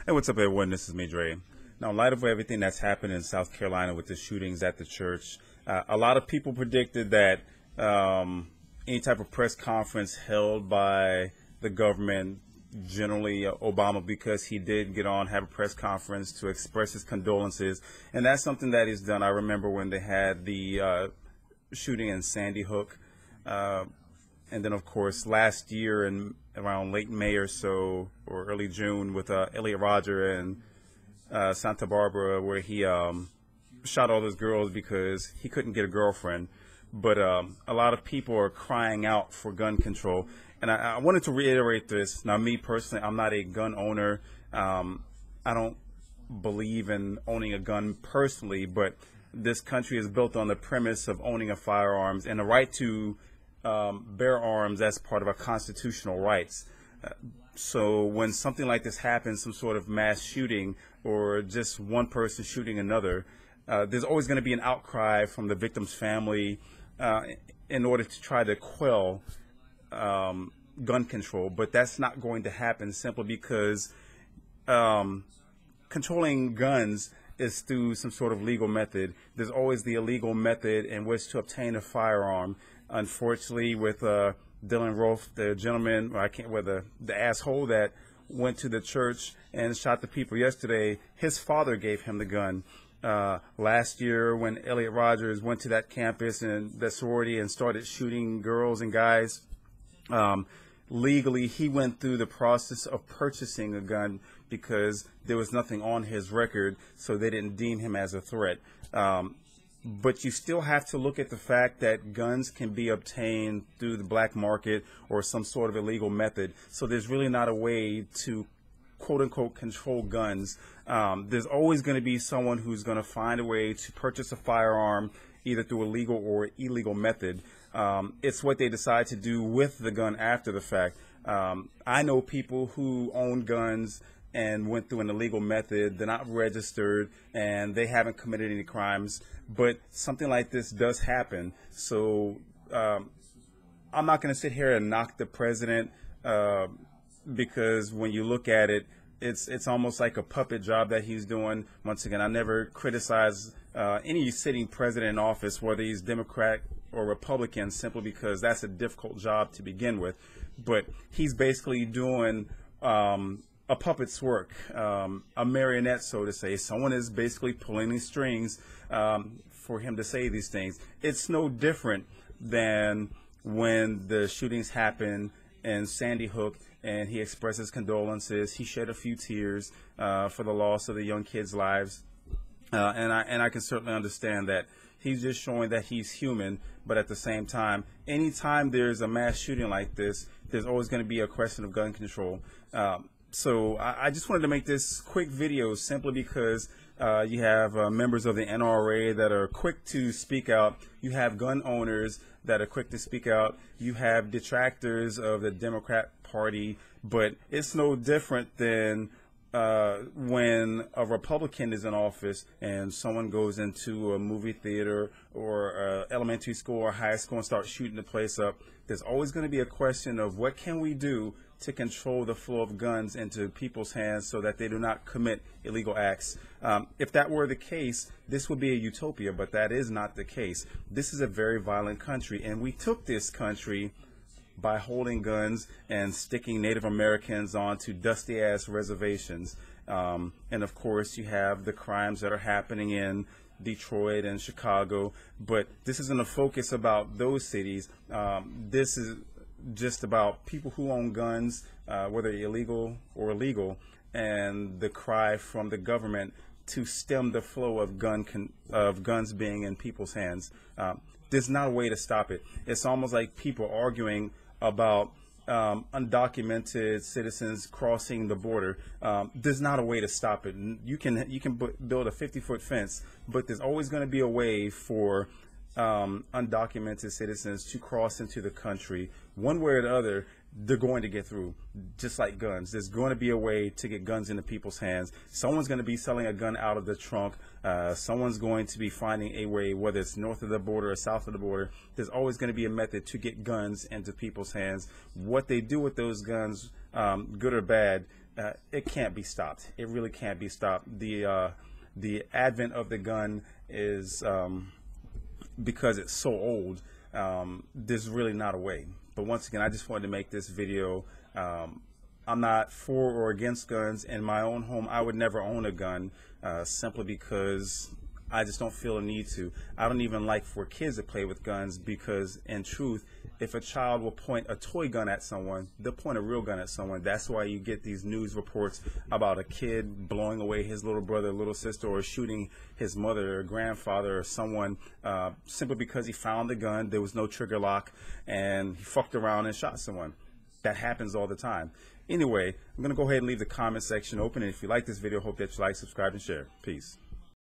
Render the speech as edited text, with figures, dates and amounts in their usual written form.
Hey, what's up, everyone? This is me, Dre. Now, in light of everything that's happened in South Carolina with the shootings at the church, a lot of people predicted that any type of press conference held by the government, generally Obama, because he did get on, have a press conference to express his condolences, and that's something that he's done. I remember when they had the shooting in Sandy Hook. And then, of course, last year in around late May or so, or early June, with Elliot Rodger and Santa Barbara, where he shot all those girls because he couldn't get a girlfriend. But a lot of people are crying out for gun control. And I wanted to reiterate this. Now, me personally, I'm not a gun owner. I don't believe in owning a gun personally, but this country is built on the premise of owning a firearms and the right to bear arms as part of our constitutional rights. So when something like this happens, some sort of mass shooting or just one person shooting another, there's always going to be an outcry from the victim's family in order to try to quell gun control. But that's not going to happen simply because controlling guns is through some sort of legal method. There's always the illegal method in which to obtain a firearm. Unfortunately, with Dylan Roof, the gentleman, or I can't, the asshole that went to the church and shot the people yesterday, his father gave him the gun. Last year, when Elliot Rodgers went to that campus and the sorority and started shooting girls and guys, legally, he went through the process of purchasing a gun because there was nothing on his record, so they didn't deem him as a threat. But you still have to look at the fact that guns can be obtained through the black market or some sort of illegal method. So there's really not a way to, quote unquote, control guns. There's always going to be someone who's going to find a way to purchase a firearm either through a legal or illegal method. It's what they decide to do with the gun after the fact. I know people who own guns and went through an illegal method. They're not registered and they haven't committed any crimes, but something like this does happen. So I'm not going to sit here and knock the president because when you look at it, it's almost like a puppet job that he's doing. Once again, I never criticize any sitting president in office, whether he's Democrat or Republican, simply because that's a difficult job to begin with. But he's basically doing a puppet's work, a marionette, so to say. Someone is basically pulling these strings for him to say these things. It's no different than when the shootings happened in Sandy Hook and he expresses condolences. He shed a few tears for the loss of the young kids' lives. And I can certainly understand that. He's just showing that he's human, but at the same time, anytime there's a mass shooting like this, there's always going to be a question of gun control. So I just wanted to make this quick video simply because you have members of the NRA that are quick to speak out. You have gun owners that are quick to speak out. You have detractors of the Democrat Party, but it's no different than when a Republican is in office and someone goes into a movie theater or elementary school or high school and starts shooting the place up. There's always going to be a question of what can we do to control the flow of guns into people's hands so that they do not commit illegal acts. If that were the case, this would be a utopia, but that is not the case. This is a very violent country, and we took this country by holding guns and sticking Native Americans onto dusty-ass reservations. And of course, you have the crimes that are happening in Detroit and Chicago, but this isn't a focus about those cities. This is just about people who own guns, whether illegal or legal, and the cry from the government to stem the flow of guns being in people's hands. There's not a way to stop it. It's almost like people arguing about undocumented citizens crossing the border. There's not a way to stop it. You can build a 50-foot fence, but there's always going to be a way for undocumented citizens to cross into the country. One way or the other, they're going to get through, just like guns. There's going to be a way to get guns into people's hands. Someone's going to be selling a gun out of the trunk. Someone's going to be finding a way, whether it's north of the border or south of the border. There's always going to be a method to get guns into people's hands. What they do with those guns, good or bad, it can't be stopped. It really can't be stopped. The advent of the gun is because it's so old. There's really not a way. But once again, I just wanted to make this video. I'm not for or against guns. In my own home, I would never own a gun, simply because I just don't feel a need to. I don't even like for kids to play with guns, because in truth, if a child will point a toy gun at someone, they'll point a real gun at someone. That's why you get these news reports about a kid blowing away his little brother, little sister, or shooting his mother or grandfather or someone, simply because he found the gun, there was no trigger lock, and he fucked around and shot someone. That happens all the time. Anyway, I'm going to go ahead and leave the comment section open, and if you like this video, hope that you like, subscribe, and share. Peace.